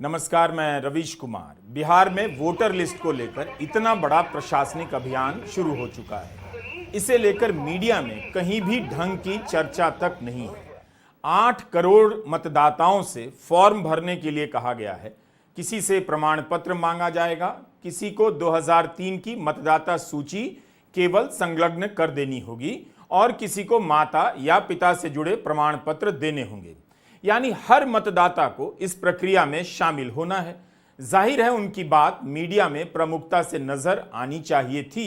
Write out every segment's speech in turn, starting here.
नमस्कार, मैं रवीश कुमार। बिहार में वोटर लिस्ट को लेकर इतना बड़ा प्रशासनिक अभियान शुरू हो चुका है। इसे लेकर मीडिया में कहीं भी ढंग की चर्चा तक नहीं है। 8 करोड़ मतदाताओं से फॉर्म भरने के लिए कहा गया है। किसी से प्रमाण पत्र मांगा जाएगा, किसी को 2003 की मतदाता सूची केवल संलग्न कर देनी होगी और किसी को माता या पिता से जुड़े प्रमाण पत्र देने होंगे। यानी हर मतदाता को इस प्रक्रिया में शामिल होना है। जाहिर है उनकी बात मीडिया में प्रमुखता से नजर आनी चाहिए थी।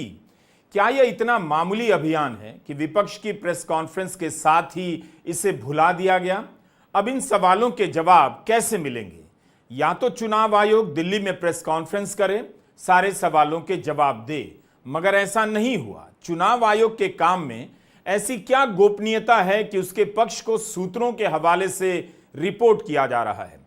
क्या यह इतना मामूली अभियान है कि विपक्ष की प्रेस कॉन्फ्रेंस के साथ ही इसे भुला दिया गया? अब इन सवालों के जवाब कैसे मिलेंगे? या तो चुनाव आयोग दिल्ली में प्रेस कॉन्फ्रेंस करे, सारे सवालों के जवाब दे, मगर ऐसा नहीं हुआ। चुनाव आयोग के काम में ऐसी क्या गोपनीयता है कि उसके पक्ष को सूत्रों के हवाले से रिपोर्ट किया जा रहा है?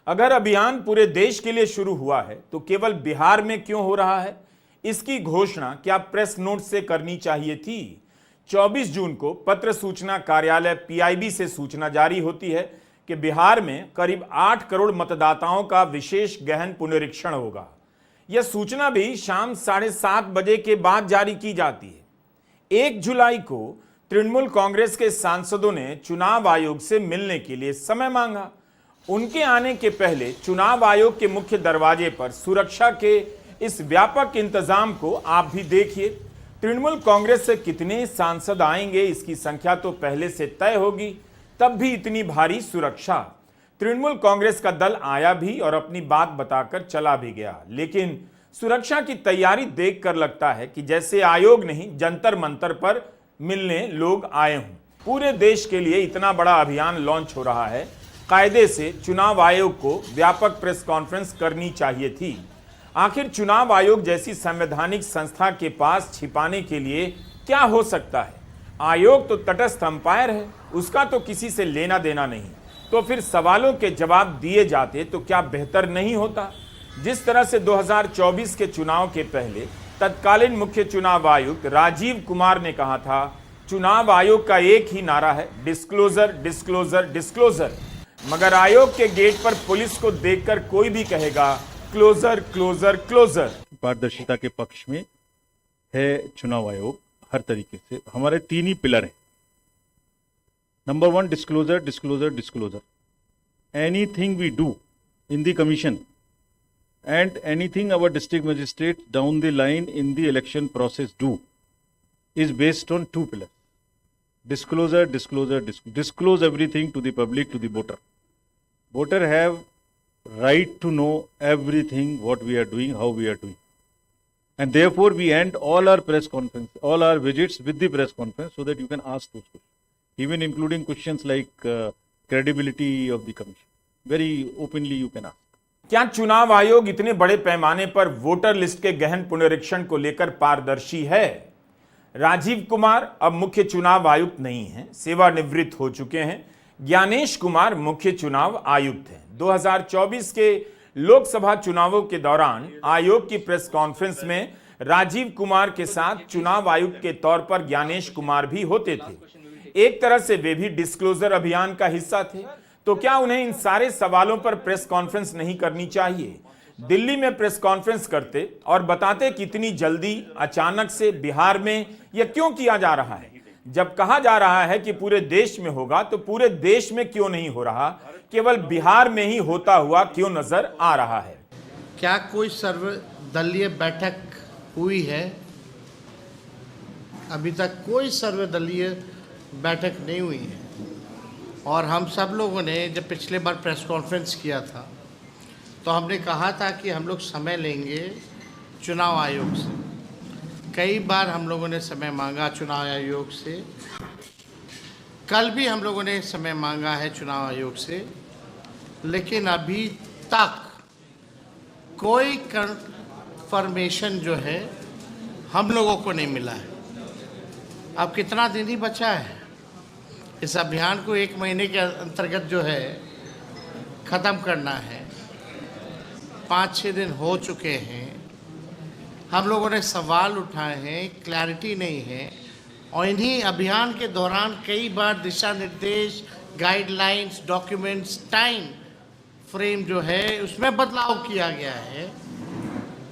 अगर अभियान पूरे देश के लिए शुरू हुआ है तो केवल बिहार में क्यों हो रहा है? इसकी घोषणा क्या प्रेस नोट से करनी चाहिए थी? 24 जून को पत्र सूचना कार्यालय पीआईबी से सूचना जारी होती है कि बिहार में करीब 8 करोड़ मतदाताओं का विशेष गहन पुनरीक्षण होगा। यह सूचना भी शाम 7:30 बजे के बाद जारी की जाती है। 1 जुलाई को तृणमूल कांग्रेस के सांसदों ने चुनाव आयोग से मिलने के लिए समय मांगा। उनके आने के पहले चुनाव आयोग के मुख्य दरवाजे पर सुरक्षा के इस व्यापक इंतजाम को आप भी देखिए। तृणमूल कांग्रेस से कितने सांसद आएंगे इसकी संख्या तो पहले से तय होगी, तब भी इतनी भारी सुरक्षा। तृणमूल कांग्रेस का दल आया भी और अपनी बात बताकर चला भी गया, लेकिन सुरक्षा की तैयारी देखकर लगता है कि जैसे आयोग नहीं जंतर मंतर पर मिलने लोग आए हों। पूरे देश के लिए इतना बड़ा अभियान लॉन्च हो रहा है, कायदे से चुनाव आयोग को व्यापक प्रेस कॉन्फ्रेंस करनी चाहिए थी। आखिर चुनाव आयोग जैसी संवैधानिक संस्था के पास छिपाने के लिए क्या हो सकता है? आयोग तो तटस्थ अंपायर है, उसका तो किसी से लेना देना नहीं। तो फिर सवालों के जवाब दिए जाते तो क्या बेहतर नहीं होता? जिस तरह से 2024 के चुनाव के पहले तत्कालीन मुख्य चुनाव आयुक्त राजीव कुमार ने कहा था, चुनाव आयोग का एक ही नारा है, डिस्क्लोजर डिस्क्लोजर डिस्क्लोजर। मगर आयोग के गेट पर पुलिस को देखकर कोई भी कहेगा क्लोजर क्लोजर क्लोजर। पारदर्शिता के पक्ष में है चुनाव आयोग हर तरीके से। हमारे 3 ही पिलर हैं। Number 1, disclosure disclosure disclosure. Anything we do in the commission and anything our district magistrate down the line in the election process do is based on 2 pillars: disclosure disclosure disclose everything to the public, to the voter have right to know everything what we are doing, how we are doing, and therefore we end all our press conference, all our visits with the press conference, so that you can ask those questions, even including questions like credibility of the commission. Very openly you can ask. क्या चुनाव आयोग इतने बड़े पैमाने पर voter list के गहन पुनरीक्षण को लेकर पारदर्शी है? राजीव कुमार अब मुख्य चुनाव आयुक्त नहीं हैं, सेवानिवृत्त हो चुके हैं। ज्ञानेश कुमार मुख्य चुनाव आयुक्त हैं। 2024 के लोकसभा चुनावों के दौरान आयोग की प्रेस कॉन्फ्रेंस में राजीव कुमार के साथ चुनाव आयुक्त के तौर पर ज्ञानेश कुमार भी होते थे। एक तरह से वे भी डिस्क्लोजर अभियान का हिस्सा थे। तो क्या उन्हें इन सारे सवालों पर प्रेस कॉन्फ्रेंस नहीं करनी चाहिए? दिल्ली में प्रेस कॉन्फ्रेंस करते और बताते कि इतनी जल्दी अचानक से बिहार में यह क्यों किया जा रहा है? जब कहा जा रहा है कि पूरे देश में होगा तो पूरे देश में क्यों नहीं हो रहा, केवल बिहार में ही होता हुआ क्यों नजर आ रहा है? क्या कोई सर्वदलीय बैठक हुई है? अभी तक कोई सर्वदलीय बैठक नहीं हुई है। और हम सब लोगों ने जब पिछले बार प्रेस कॉन्फ्रेंस किया था तो हमने कहा था कि हम लोग समय लेंगे चुनाव आयोग से। कई बार हम लोगों ने समय मांगा चुनाव आयोग से। कल भी हम लोगों ने समय मांगा है चुनाव आयोग से, लेकिन अभी तक कोई कंफर्मेशन जो है हम लोगों को नहीं मिला है। अब कितना दिन ही बचा है इस अभियान को? 1 महीने के अंतर्गत जो है ख़त्म करना है। 5-6 दिन हो चुके हैं। हम लोगों ने सवाल उठाए हैं, क्लैरिटी नहीं है। और इन्हीं अभियान के दौरान कई बार दिशा निर्देश, गाइडलाइंस, डॉक्यूमेंट्स, टाइम फ्रेम जो है उसमें बदलाव किया गया है,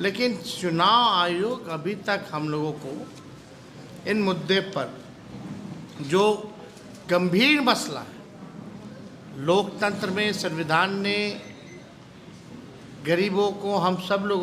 लेकिन चुनाव आयोग अभी तक हम लोगों को इन मुद्दे पर जो गंभीर मसला है, लोकतंत्र में संविधान ने गरीबों को, हम सब लोगों